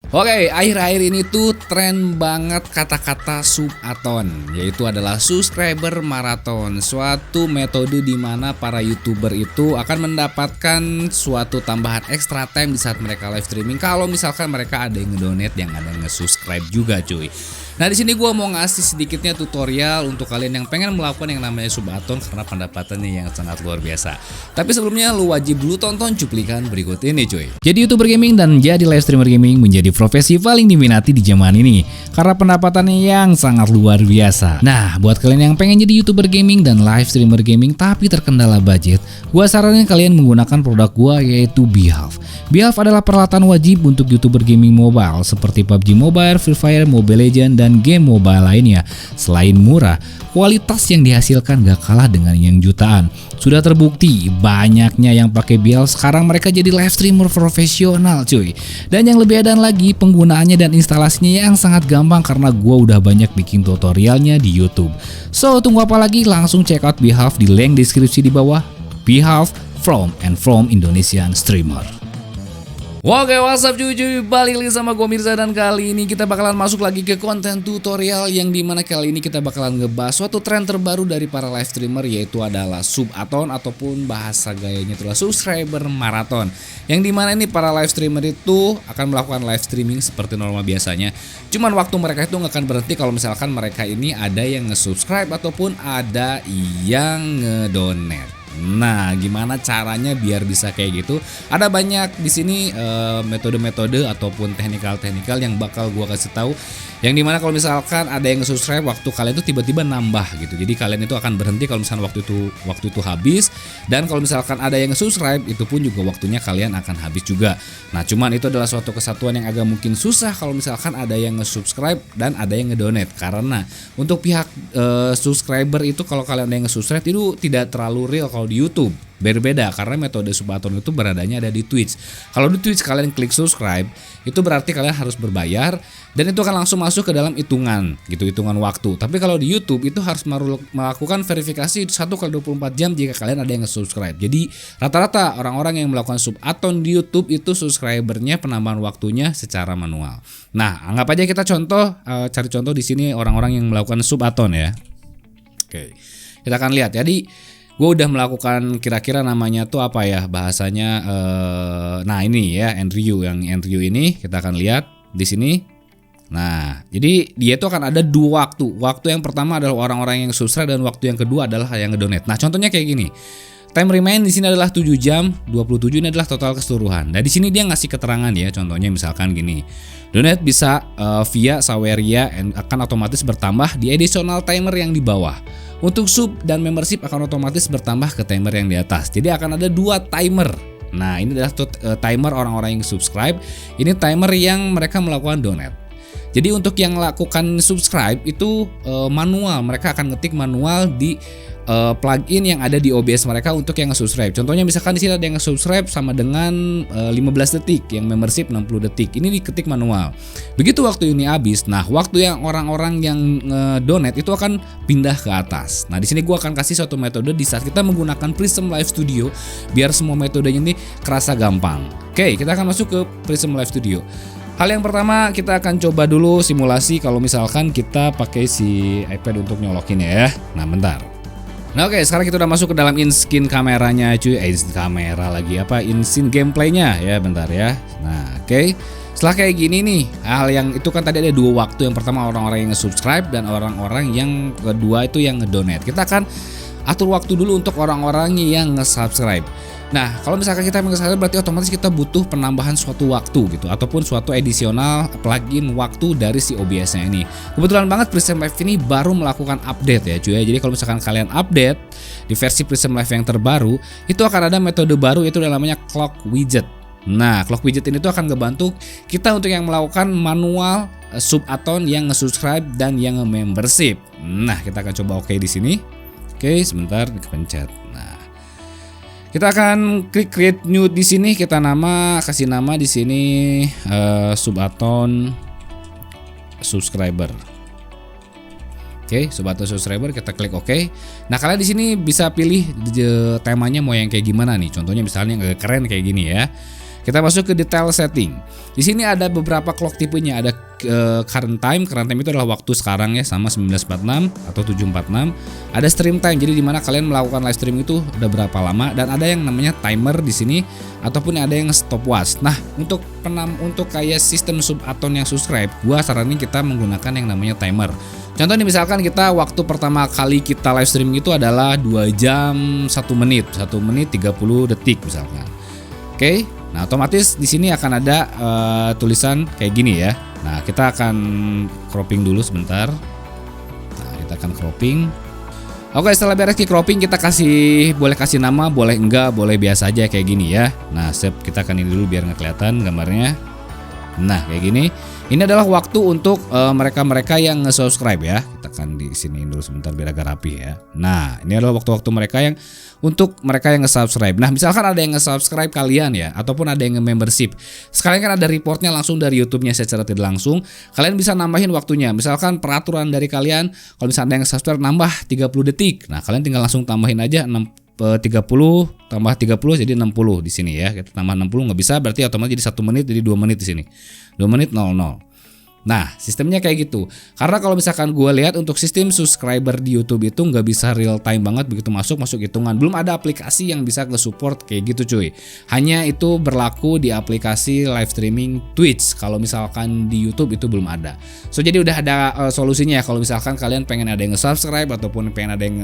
Oke, akhir-akhir ini tuh tren banget kata-kata subathon, yaitu adalah subscriber marathon, suatu metode di mana para YouTuber itu akan mendapatkan suatu tambahan extra time di saat mereka live streaming kalau misalkan mereka ada yang ngedonate, yang ada yang nge-subscribe juga, cuy. Nah, di sini gua mau ngasih sedikitnya tutorial untuk kalian yang pengen melakukan yang namanya subathon karena pendapatannya yang sangat luar biasa. Tapi sebelumnya lu wajib dulu tonton cuplikan berikut ini, cuy. Jadi YouTuber gaming dan jadi live streamer gaming menjadi profesi paling diminati di zaman ini karena pendapatannya yang sangat luar biasa. Nah, buat kalian yang pengen jadi YouTuber gaming dan live streamer gaming tapi terkendala budget, gua saranin kalian menggunakan produk gua yaitu Beehive. Beehive adalah peralatan wajib untuk YouTuber gaming mobile seperti PUBG Mobile, Free Fire, Mobile Legends, dan game mobile lainnya. Selain murah, kualitas yang dihasilkan gak kalah dengan yang jutaan. Sudah terbukti banyaknya yang pakai Beehive sekarang mereka jadi live streamer profesional, cuy. Dan yang lebih edan lagi, penggunaannya dan instalasinya yang sangat gampang karena gua udah banyak bikin tutorialnya di YouTube. So, tunggu apa lagi? Langsung check out Beehive di link deskripsi di bawah. Beehive from Indonesian streamer. Oke, what's up cuy, balik lagi sama gue Mirza dan kali ini kita bakalan masuk lagi ke konten tutorial yang dimana kali ini kita bakalan ngebahas suatu tren terbaru dari para live streamer yaitu adalah subathon ataupun bahasa gayanya itulah subscriber marathon. Yang dimana ini para live streamer itu akan melakukan live streaming seperti normal biasanya. Cuman waktu mereka itu nggak akan berhenti kalau misalkan mereka ini ada yang nge-subscribe ataupun ada yang ngedonate. Nah, gimana caranya biar bisa kayak gitu? Ada banyak di sini metode-metode ataupun teknikal-teknikal yang bakal gua kasih tahu. Yang dimana kalau misalkan ada yang nge-subscribe waktu kalian itu tiba-tiba nambah gitu. Jadi kalian itu akan berhenti kalau misalkan waktu itu habis. Dan kalau misalkan ada yang nge-subscribe itu pun juga waktunya kalian akan habis juga. Nah, cuman itu adalah suatu kesatuan yang agak mungkin susah kalau misalkan ada yang nge-subscribe dan ada yang ngedonate. Karena untuk pihak subscriber itu kalau kalian ada yang nge-subscribe itu tidak terlalu real kalau di YouTube. Berbeda karena metode subathon itu beradanya ada di Twitch. Kalau di Twitch kalian klik subscribe, itu berarti kalian harus berbayar dan itu akan langsung masuk ke dalam hitungan gitu, hitungan waktu. Tapi kalau di YouTube itu harus melakukan verifikasi 1x24 jam jika kalian ada yang nge-subscribe. Jadi rata-rata orang-orang yang melakukan subathon di YouTube itu subscribernya penambahan waktunya secara manual. Nah, anggap aja kita cari contoh di sini orang-orang yang melakukan subathon ya. Oke. Kita akan lihat. Jadi gue udah melakukan kira-kira namanya tuh apa ya bahasanya, nah ini ya Andrew ini kita akan lihat di sini. Nah, jadi dia tuh akan ada dua waktu. Waktu yang pertama adalah orang-orang yang subscribe dan waktu yang kedua adalah yang ngedonate. Nah, contohnya kayak gini. Time remain di sini adalah 7 jam 27 ini adalah total keseluruhan. Nah, di sini dia ngasih keterangan ya. Contohnya misalkan gini. Donate bisa via Saweria akan otomatis bertambah di additional timer yang di bawah. Untuk sub dan membership akan otomatis bertambah ke timer yang di atas. Jadi akan ada dua timer. Nah, ini adalah timer orang-orang yang subscribe. Ini timer yang mereka melakukan donate. Jadi untuk yang lakukan subscribe itu manual. Mereka akan ngetik manual di plugin yang ada di OBS mereka untuk yang nge-subscribe. Contohnya misalkan di sini ada yang nge-subscribe sama dengan 15 detik, yang membership 60 detik. Ini diketik manual. Begitu waktu ini habis, nah waktu yang orang-orang yang donate itu akan pindah ke atas. Nah, di sini gua akan kasih suatu metode di saat kita menggunakan Prism Live Studio biar semua metodenya ini kerasa gampang. Oke, kita akan masuk ke Prism Live Studio. Hal yang pertama kita akan coba dulu simulasi kalau misalkan kita pakai si iPad untuk nyolokin ya. Nah, bentar. Nah, oke, sekarang kita udah masuk ke dalam in-scene kameranya cuy. In-scene gameplaynya ya, bentar ya. Nah, oke. Setelah kayak gini nih, hal yang itu kan tadi ada dua waktu. Yang pertama orang-orang yang nge-subscribe dan orang-orang yang kedua itu yang ngedonate. Kita akan atur waktu dulu untuk orang-orang yang nge-subscribe. Nah, kalau misalkan kita nge-subscribe berarti otomatis kita butuh penambahan suatu waktu gitu ataupun suatu additional plugin waktu dari si OBS-nya ini. Kebetulan banget Prism Live ini baru melakukan update ya cuy. Jadi kalau misalkan kalian update di versi Prism Live yang terbaru, itu akan ada metode baru yaitu namanya clock widget. Nah, clock widget ini tuh akan ngebantu kita untuk yang melakukan manual subathon yang nge-subscribe dan yang nge-membership. Nah, kita akan coba oke di sini. Oke, sebentar dipencet. Nah, kita akan klik create new di sini. Kita kasih nama di sini subathon subscriber. Oke, subathon subscriber, kita klik oke. Nah, kalian di sini bisa pilih temanya mau yang kayak gimana nih. Contohnya misalnya yang agak keren kayak gini ya. Kita masuk ke detail setting. Di sini ada beberapa clock tipenya, ada current time itu adalah waktu sekarang ya, sama 1946 atau 746. Ada stream time, jadi dimana kalian melakukan live stream itu udah berapa lama, dan ada yang namanya timer di sini ataupun ada yang stopwatch. Nah, untuk kayak sistem subaton yang subscribe, gua saranin kita menggunakan yang namanya timer. Contoh nih, misalkan kita waktu pertama kali kita live stream itu adalah 2 jam 1 menit 30 detik misalkan. Oke. Nah, otomatis di sini akan ada tulisan kayak gini ya. Nah, kita akan cropping dulu sebentar. Nah, kita akan cropping. Oke, setelah beres cropping, kita boleh kasih nama, boleh enggak, boleh biasa aja kayak gini ya. Nah, kita akan ini dulu biar nggak kelihatan gambarnya. Nah, kayak gini. Ini adalah waktu untuk mereka-mereka yang nge-subscribe ya. Kita akan di sini dulu sebentar biar agak rapi ya. Nah, ini adalah waktu-waktu mereka yang nge-subscribe. Nah, misalkan ada yang nge-subscribe kalian ya, ataupun ada yang nge-membership. Sekalian kan ada reportnya langsung dari YouTube-nya secara tidak langsung. Kalian bisa nambahin waktunya. Misalkan peraturan dari kalian, kalau misalnya ada yang nge-subscribe nambah 30 detik. Nah, kalian tinggal langsung tambahin aja 30 tambah 30 jadi 60 di sini ya. Kita tambah 60 nggak bisa, berarti otomatis jadi 1 menit, jadi 2 menit di sini. 2 menit 00. Nah, sistemnya kayak gitu. Karena kalau misalkan gue lihat untuk sistem subscriber di YouTube itu nggak bisa real time banget, begitu masuk hitungan. Belum ada aplikasi yang bisa nge-support kayak gitu cuy. Hanya itu berlaku di aplikasi live streaming Twitch. Kalau misalkan di YouTube itu belum ada. So jadi udah ada solusinya ya. Kalau misalkan kalian pengen ada yang nge-subscribe ataupun pengen ada yang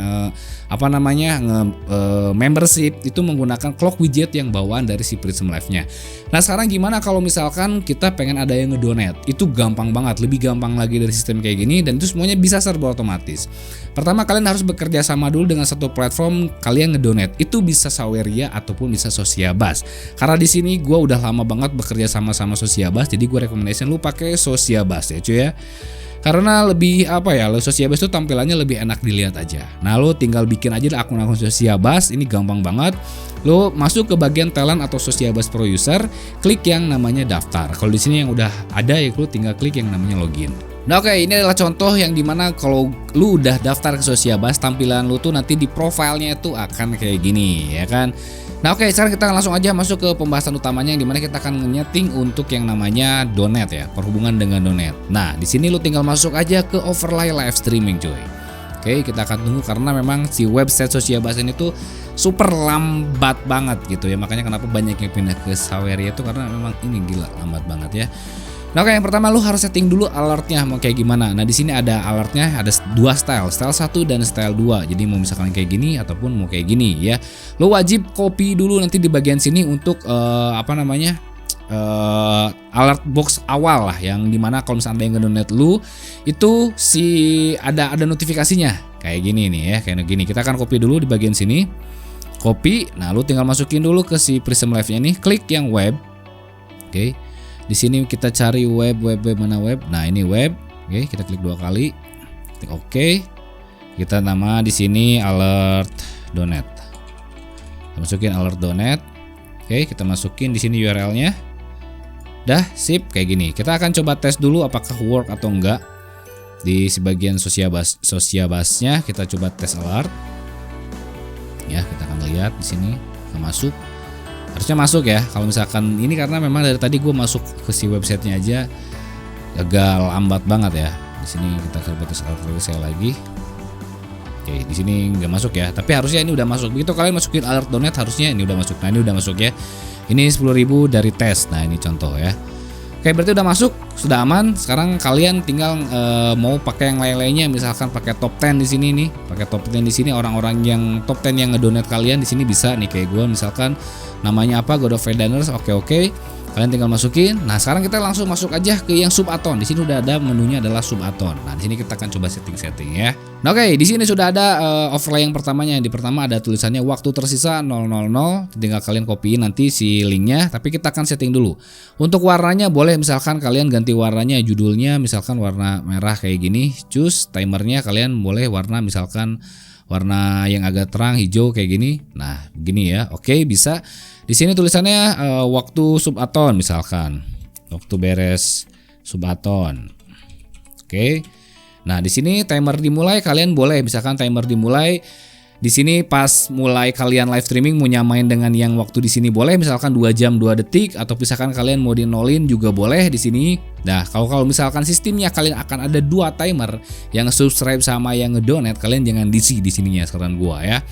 membership, itu menggunakan clock widget yang bawaan dari si Prism Live-nya. Nah, sekarang gimana kalau misalkan kita pengen ada yang ngedonate? Itu gampang banget, lebih gampang lagi dari sistem kayak gini, dan itu semuanya bisa serba otomatis. Pertama, kalian harus bekerja sama dulu dengan satu platform kalian ngedonate. Itu bisa Saweria ataupun bisa Sociabas. Karena di sini gue udah lama banget bekerja sama Sociabas, jadi gue rekomendasiin lu pakai Sociabas ya cuy ya. Karena lebih Sociabas itu tampilannya lebih enak dilihat aja. Nah, lo tinggal bikin aja akun-akun Sociabas, ini gampang banget. Lo masuk ke bagian talent atau Sociabas Pro User, klik yang namanya daftar. Kalau di sini yang udah ada ya, lo tinggal klik yang namanya login. Nah, oke, ini adalah contoh yang dimana kalau lu udah daftar ke Sociabas, tampilan lu tuh nanti di profilnya itu akan kayak gini ya kan. Nah, oke, sekarang kita langsung aja masuk ke pembahasan utamanya, yang dimana kita akan nyeting untuk yang namanya donate ya, perhubungan dengan donate. Nah, di sini lu tinggal masuk aja ke overlay live streaming cuy. Oke, kita akan tunggu karena memang si website Sociabas ini tuh super lambat banget gitu ya. Makanya kenapa banyak yang pindah ke Saweria itu karena memang ini gila lambat banget ya. Nah, oke, yang pertama lu harus setting dulu alertnya mau kayak gimana. Nah, di sini ada alertnya, ada 2 style 1 dan style 2. Jadi mau misalkan kayak gini ataupun mau kayak gini ya. Lu wajib copy dulu nanti di bagian sini untuk alert box awal lah, yang dimana kalau misalnya ada yang ngedonate lu itu ada notifikasinya kayak gini nih ya, kayak gini. Kita akan copy dulu di bagian sini. Copy. Nah, lu tinggal masukin dulu ke si Prism Live-nya nih, klik yang web. Oke. Di sini kita cari web mana web. Nah, ini web. Oke, kita klik 2 kali. Klik OK. Kita nama di sini alert donate. Kita masukin alert donate. Oke, kita masukin di sini URL-nya. Dah, sip kayak gini. Kita akan coba tes dulu apakah work atau enggak. Di sebagian Sociabasnya kita coba tes alert. Ya, kita akan lihat di sini akan masuk. Harusnya masuk ya. Kalau misalkan ini karena memang dari tadi gue masuk ke si websitenya aja agak lambat banget ya. Di sini kita coba tes alert saya lagi. Oke, di sini nggak masuk ya. Tapi harusnya ini udah masuk. Begitu kalian masukin alert donate harusnya ini udah masuk. Nah, ini udah masuk ya. Ini 10.000 dari tes. Nah, ini contoh ya. Oke, berarti udah masuk, sudah aman. Sekarang kalian tinggal mau pakai yang lain-lainnya, misalkan pakai top 10 di sini nih. Pakai top 10 di sini, orang-orang yang top 10 yang ngedonate kalian di sini bisa nih, kayak gue misalkan namanya apa, God of Diners. Oke. Kalian tinggal masukin. Nah, sekarang kita langsung masuk aja ke yang subaton. Di sini udah ada menunya adalah subaton. Nah, di sini kita akan coba setting ya. Nah, oke, di sini sudah ada overlay yang pertamanya. Di pertama ada tulisannya waktu tersisa 000. Tinggal kalian copyin nanti si linknya. Tapi kita akan setting dulu. Untuk warnanya boleh misalkan kalian ganti warnanya, judulnya misalkan warna merah kayak gini. Choose timernya kalian boleh warna misalkan warna yang agak terang hijau kayak gini. Nah, begini ya. Oke, bisa. Di sini tulisannya waktu subaton misalkan. Waktu beres subaton. Oke. Nah, di sini timer dimulai kalian boleh misalkan timer dimulai Di sini pas mulai kalian live streaming mau nyamain dengan yang waktu di sini boleh, misalkan 2 jam 2 detik, atau misalkan kalian mau di-nolin juga boleh di sini. Nah, kalau misalkan sistemnya kalian akan ada 2 timer, yang subscribe sama yang ngedonate, kalian jangan diisi di sininya sekarang gua ya.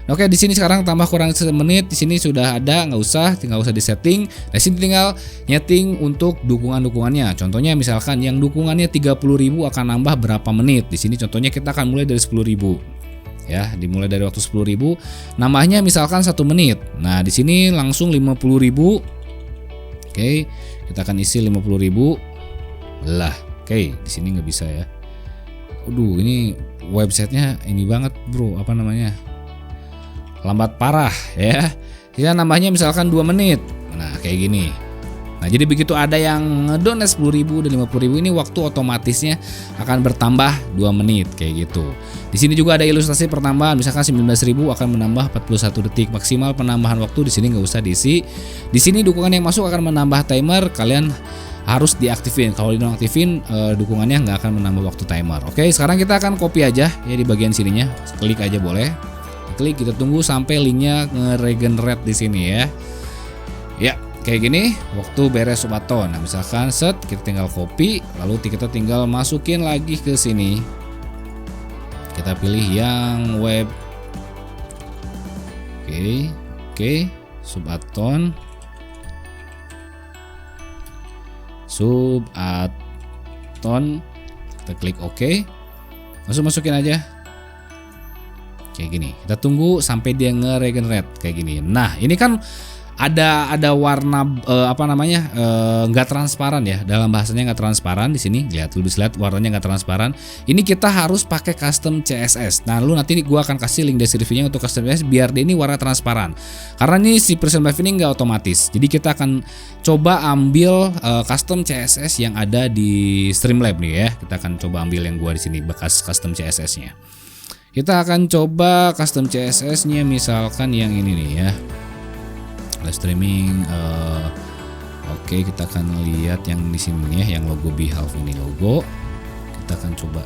Oke, di sini sekarang tambah kurang 1 menit, di sini sudah ada, nggak usah disetting. Di sini tinggal nyeting untuk dukungannya. Contohnya misalkan yang dukungannya 30.000 akan nambah berapa menit. Di sini contohnya kita akan mulai dari 10.000. Ya, dimulai dari waktu 10.000, nambahnya misalkan 1 menit. Nah, di sini langsung 50.000. Oke, kita akan isi 50.000. Lah, oke, di sini nggak bisa ya. Aduh, ini websitenya ini banget, bro, apa namanya? Lambat parah ya. Kita nambahnya misalkan 2 menit. Nah, kayak gini. Nah, jadi begitu ada yang ngedonate 10.000 dan 50.000, ini waktu otomatisnya akan bertambah 2 menit kayak gitu. Di sini juga ada ilustrasi pertambahan, misalkan 19.000 akan menambah 41 detik. Maksimal penambahan waktu di sini nggak usah diisi. Di sini dukungan yang masuk akan menambah timer, kalian harus diaktifin. Kalau dinonaktifin, dukungannya nggak akan menambah waktu timer. Oke, sekarang kita akan copy aja ya di bagian sininya. Klik aja boleh. Klik, kita tunggu sampai linknya nge-regenerate di sini ya. Ya, kayak gini waktu beres subathon. Nah, misalkan set, kita tinggal copy, lalu kita tinggal masukin lagi ke sini. Kita pilih yang web. Oke, subathon. Kita klik OK. Masukin aja. Kayak gini, kita tunggu sampai dia nge-regenerate kayak gini. Nah, ini kan ada warna nggak transparan ya, dalam bahasanya nggak transparan di sini. Lihat warnanya nggak transparan. Ini kita harus pakai custom CSS. Nah, lalu nanti gua akan kasih link deskripsinya untuk custom CSS biar dia ini warna transparan. Karena ini si Present Live ini nggak otomatis. Jadi kita akan coba ambil custom CSS yang ada di Streamlabs nih ya. Kita akan coba ambil yang gua di sini bekas custom CSS-nya. Kita akan coba custom CSS-nya misalkan yang ini nih ya. Live streaming. Oke, kita akan lihat yang di sini ya, yang logo Behalf ini logo. Kita akan coba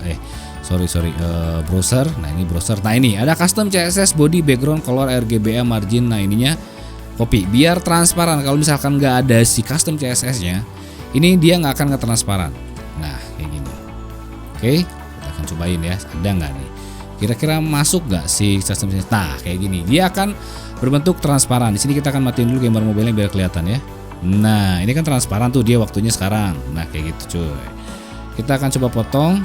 browser. Nah, ini browser. Nah, ini ada custom CSS body, background, color, RGBA, margin. Nah, ininya copy biar transparan. Kalau misalkan nggak ada si custom CSS-nya, ini dia nggak akan transparan. Nah, kayak gini. Oke, kita akan cobain ya. Ada nggak nih? Kira-kira masuk gak sih custom CSS? Nah, kayak gini. Dia akan berbentuk transparan. Di sini kita akan matiin dulu gambar mobilnya biar kelihatan ya. Nah, ini kan transparan tuh dia waktunya sekarang. Nah, kayak gitu cuy. Kita akan coba potong.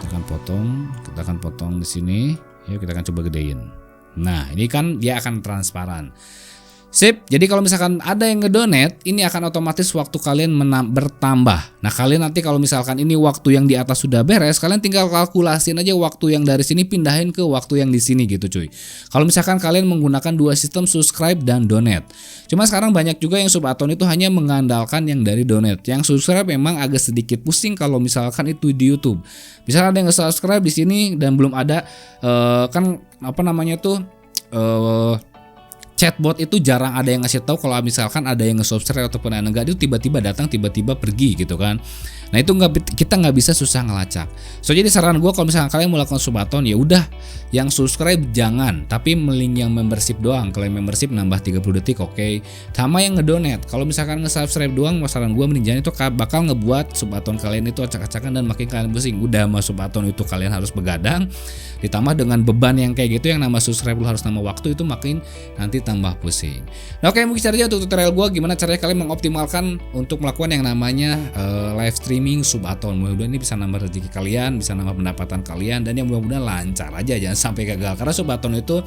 Kita akan potong di sini. Yuk, kita akan coba gedein. Nah, ini kan dia akan transparan. Sip, jadi kalau misalkan ada yang ngedonate, ini akan otomatis waktu kalian bertambah. Nah, kalian nanti kalau misalkan ini waktu yang di atas sudah beres, kalian tinggal kalkulasin aja waktu yang dari sini pindahin ke waktu yang di sini gitu cuy. Kalau misalkan kalian menggunakan 2 sistem subscribe dan donate. Cuma sekarang banyak juga yang subathon itu hanya mengandalkan yang dari donate. Yang subscribe memang agak sedikit pusing kalau misalkan itu di YouTube. Misalnya ada yang nge-subscribe di sini dan belum ada chatbot itu jarang ada yang ngasih tahu kalau misalkan ada yang nge-subscribe ataupun ada enggak, itu tiba-tiba datang tiba-tiba pergi gitu kan. Nah, itu kita nggak bisa susah ngelacak. So, jadi saran gue kalau misalkan kalian melakukan subathon, ya udah yang subscribe jangan, tapi link yang membership doang. Kalau yang membership nambah 30 detik oke. Sama yang ngedonate. Kalau misalkan nge-subscribe doang, saran gue mending jangan, itu bakal ngebuat subathon kalian itu acak-acakan dan makin kalian pusing. Udah sama subathon itu kalian harus begadang, ditambah dengan beban yang kayak gitu, yang nama subscribe lu harus nama waktu, itu makin nanti tambah pusing. Nah, oke, mungkin caranya untuk tutorial gue gimana caranya kalian mengoptimalkan untuk melakukan yang namanya live streaming subathon. Mudah-mudahan ini bisa nambah rezeki kalian, bisa nambah pendapatan kalian, dan yang mudah-mudahan lancar aja, jangan sampai gagal. Karena subathon itu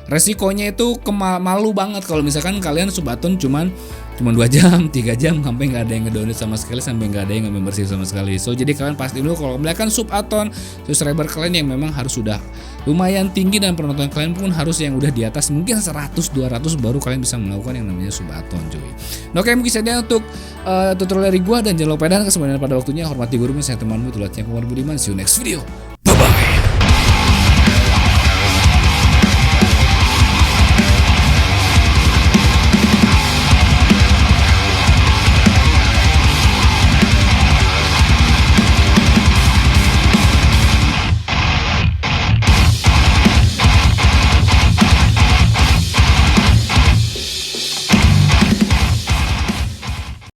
resikonya itu malu banget kalau misalkan kalian subathon cuman 2 jam, 3 jam sampai nggak ada yang ngedonate sama sekali, sampai nggak ada yang membership sama sekali. So, jadi kalian pasti dulu kalau melakukan subathon, subscriber kalian yang memang harus sudah lumayan tinggi dan penonton kalian pun harus yang udah di atas mungkin 100-200 baru kalian bisa melakukan yang namanya subathon cuy. Nah, oke, mungkin saja untuk tutorial dari gua, dan jangan lupa dan kesempatan pada waktunya. Hormati guru, saya temanmu, Tulatnya Kumar Budiman. See you next video.